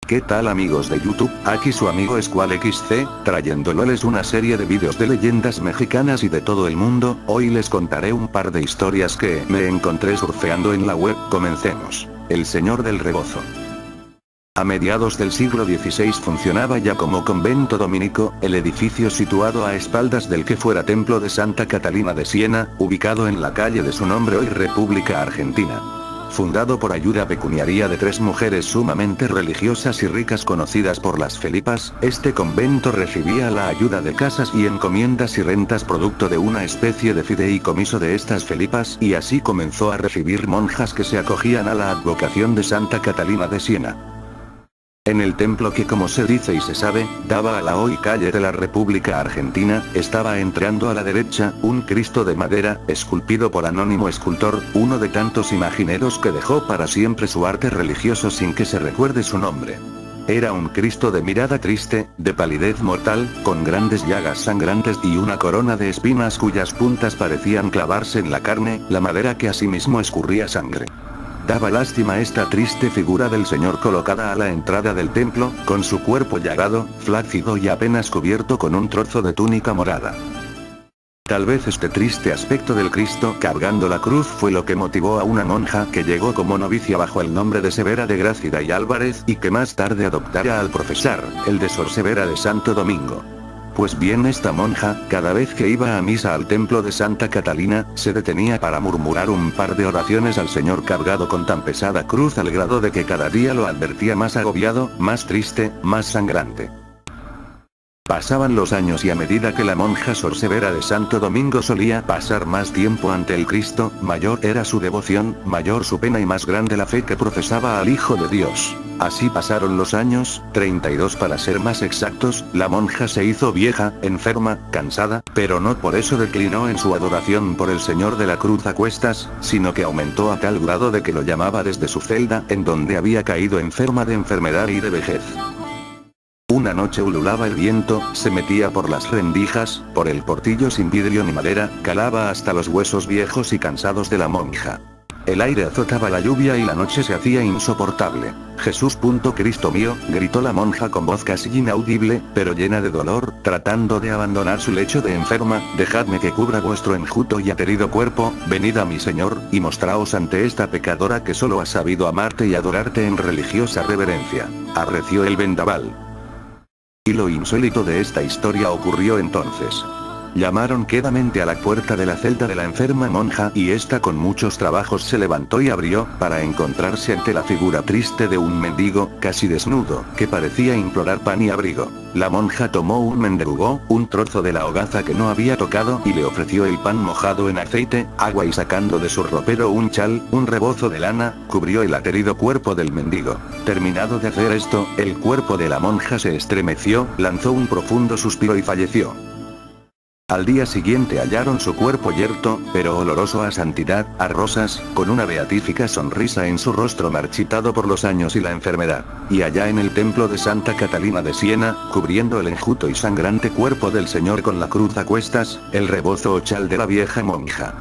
¿Qué tal amigos de YouTube? Aquí su amigo SquallXC, trayéndoles una serie de vídeos de leyendas mexicanas y de todo el mundo. Hoy les contaré un par de historias que me encontré surfeando en la web. Comencemos. El Señor del Rebozo. A mediados del siglo XVI funcionaba ya como convento dominico, el edificio situado a espaldas del que fuera templo de Santa Catalina de Siena, ubicado en la calle de su nombre hoy República Argentina. Fundado por ayuda pecuniaria de tres mujeres sumamente religiosas y ricas conocidas por las Felipas, este convento recibía la ayuda de casas y encomiendas y rentas producto de una especie de fideicomiso de estas Felipas, y así comenzó a recibir monjas que se acogían a la advocación de Santa Catalina de Siena. En el templo que, como se dice y se sabe, daba a la hoy calle de la República Argentina, estaba entrando a la derecha, un Cristo de madera, esculpido por anónimo escultor, uno de tantos imagineros que dejó para siempre su arte religioso sin que se recuerde su nombre. Era un Cristo de mirada triste, de palidez mortal, con grandes llagas sangrantes y una corona de espinas cuyas puntas parecían clavarse en la carne, la madera que asimismo escurría sangre. Daba lástima esta triste figura del Señor colocada a la entrada del templo, con su cuerpo llagado, flácido y apenas cubierto con un trozo de túnica morada. Tal vez este triste aspecto del Cristo cargando la cruz fue lo que motivó a una monja que llegó como novicia bajo el nombre de Severa de Grácida y Álvarez y que más tarde adoptara al profesar, el de Sor Severa de Santo Domingo. Pues bien, esta monja, cada vez que iba a misa al templo de Santa Catalina, se detenía para murmurar un par de oraciones al Señor cargado con tan pesada cruz al grado de que cada día lo advertía más agobiado, más triste, más sangrante. Pasaban los años y a medida que la monja Sor Severa de Santo Domingo solía pasar más tiempo ante el Cristo, mayor era su devoción, mayor su pena y más grande la fe que profesaba al Hijo de Dios. Así pasaron los años, 32 para ser más exactos, la monja se hizo vieja, enferma, cansada, pero no por eso declinó en su adoración por el Señor de la Cruz a cuestas, sino que aumentó a tal grado de que lo llamaba desde su celda, en donde había caído enferma de enfermedad y de vejez. Una noche ululaba el viento, se metía por las rendijas, por el portillo sin vidrio ni madera, calaba hasta los huesos viejos y cansados de la monja. El aire azotaba la lluvia y la noche se hacía insoportable. Jesús, Cristo mío, gritó la monja con voz casi inaudible, pero llena de dolor, tratando de abandonar su lecho de enferma. Dejadme que cubra vuestro enjuto y aterido cuerpo, venid a mi Señor, y mostraos ante esta pecadora que solo ha sabido amarte y adorarte en religiosa reverencia. Arreció el vendaval. Y lo insólito de esta historia ocurrió entonces. Llamaron quedamente a la puerta de la celda de la enferma monja y ésta con muchos trabajos se levantó y abrió, para encontrarse ante la figura triste de un mendigo, casi desnudo, que parecía implorar pan y abrigo. La monja tomó un mendrugó, un trozo de la hogaza que no había tocado y le ofreció el pan mojado en aceite, agua y sacando de su ropero un chal, un rebozo de lana, cubrió el aterido cuerpo del mendigo. Terminado de hacer esto, el cuerpo de la monja se estremeció, lanzó un profundo suspiro y falleció. Al día siguiente hallaron su cuerpo yerto, pero oloroso a santidad, a rosas, con una beatífica sonrisa en su rostro marchitado por los años y la enfermedad. Y allá en el templo de Santa Catalina de Siena, cubriendo el enjuto y sangrante cuerpo del Señor con la cruz a cuestas, el rebozo o chal de la vieja monja.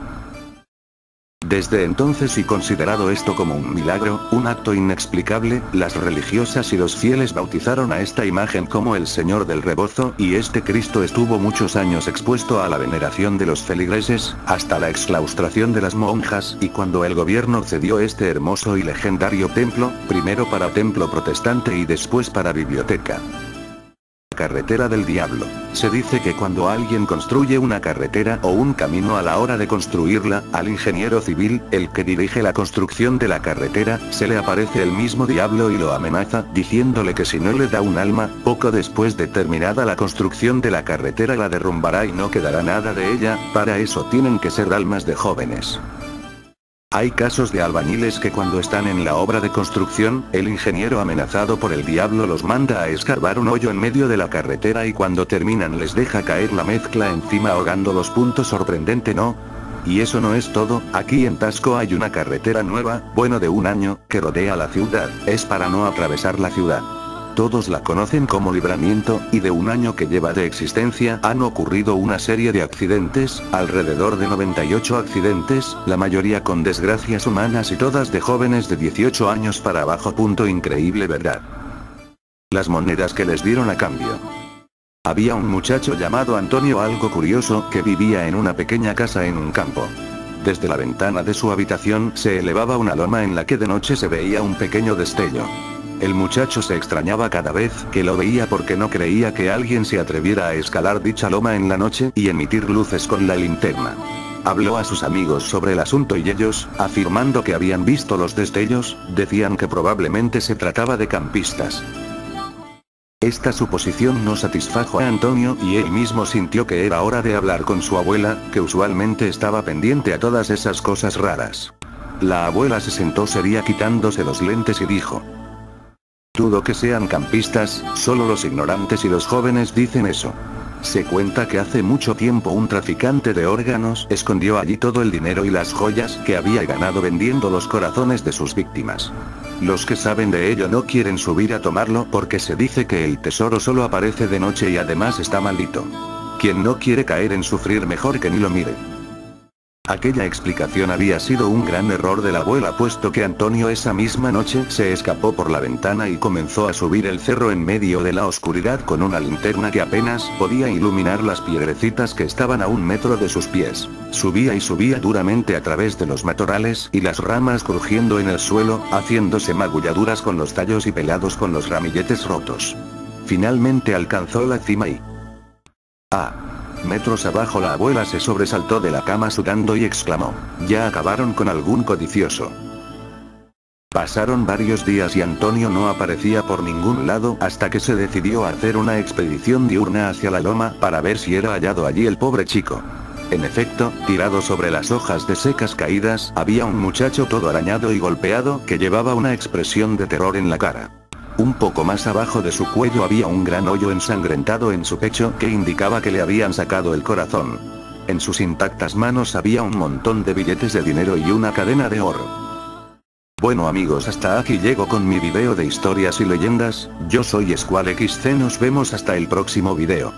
Desde entonces, y considerado esto como un milagro, un acto inexplicable, las religiosas y los fieles bautizaron a esta imagen como el Señor del Rebozo, y este Cristo estuvo muchos años expuesto a la veneración de los feligreses, hasta la exclaustración de las monjas, y cuando el gobierno cedió este hermoso y legendario templo, primero para templo protestante y después para biblioteca. Carretera del Diablo. Se dice que cuando alguien construye una carretera o un camino, a la hora de construirla, al ingeniero civil, el que dirige la construcción de la carretera, se le aparece el mismo diablo y lo amenaza, diciéndole que si no le da un alma, poco después de terminada la construcción de la carretera la derrumbará y no quedará nada de ella. Para eso tienen que ser almas de jóvenes. Hay casos de albañiles que cuando están en la obra de construcción, el ingeniero amenazado por el diablo los manda a escarbar un hoyo en medio de la carretera y cuando terminan les deja caer la mezcla encima ahogando los puntos. Sorprendente, ¿no? Y eso no es todo, aquí en Tasco hay una carretera nueva, bueno de un año, que rodea la ciudad, es para no atravesar la ciudad. Todos la conocen como Libramiento, y de un año que lleva de existencia han ocurrido una serie de accidentes, alrededor de 98 accidentes, la mayoría con desgracias humanas y todas de jóvenes de 18 años para abajo. Increíble, ¿verdad? las monedas que les dieron a cambio. Había un muchacho llamado Antonio, algo curioso, que vivía en una pequeña casa en un campo. Desde la ventana de su habitación se elevaba una loma en la que de noche se veía un pequeño destello. El muchacho se extrañaba cada vez que lo veía porque no creía que alguien se atreviera a escalar dicha loma en la noche y emitir luces con la linterna. Habló a sus amigos sobre el asunto y ellos, afirmando que habían visto los destellos, decían que probablemente se trataba de campistas. Esta suposición no satisfajo a Antonio y él mismo sintió que era hora de hablar con su abuela, que usualmente estaba pendiente a todas esas cosas raras. La abuela se sentó seria quitándose los lentes y dijo: dudo que sean campistas, solo los ignorantes y los jóvenes dicen eso. Se cuenta que hace mucho tiempo un traficante de órganos escondió allí todo el dinero y las joyas que había ganado vendiendo los corazones de sus víctimas. Los que saben de ello no quieren subir a tomarlo porque se dice que el tesoro solo aparece de noche y además está maldito. Quien no quiere caer en sufrir mejor que ni lo mire. Aquella explicación había sido un gran error de la abuela, puesto que Antonio esa misma noche se escapó por la ventana y comenzó a subir el cerro en medio de la oscuridad con una linterna que apenas podía iluminar las piedrecitas que estaban a 1 metro de sus pies. Subía y subía duramente a través de los matorrales y las ramas crujiendo en el suelo, haciéndose magulladuras con los tallos y pelados con los ramilletes rotos. Finalmente alcanzó la cima y... metros abajo la abuela se sobresaltó de la cama sudando y exclamó: ya acabaron con algún codicioso. Pasaron varios días y Antonio no aparecía por ningún lado hasta que se decidió a hacer una expedición diurna hacia la loma para ver si era hallado allí el pobre chico. En efecto, tirado sobre las hojas de secas caídas, había un muchacho todo arañado y golpeado que llevaba una expresión de terror en la cara. Un poco más abajo de su cuello había un gran hoyo ensangrentado en su pecho que indicaba que le habían sacado el corazón. En sus intactas manos había un montón de billetes de dinero y una cadena de oro. Bueno amigos, hasta aquí llego con mi video de historias y leyendas. Yo soy SquallXC, nos vemos hasta el próximo video.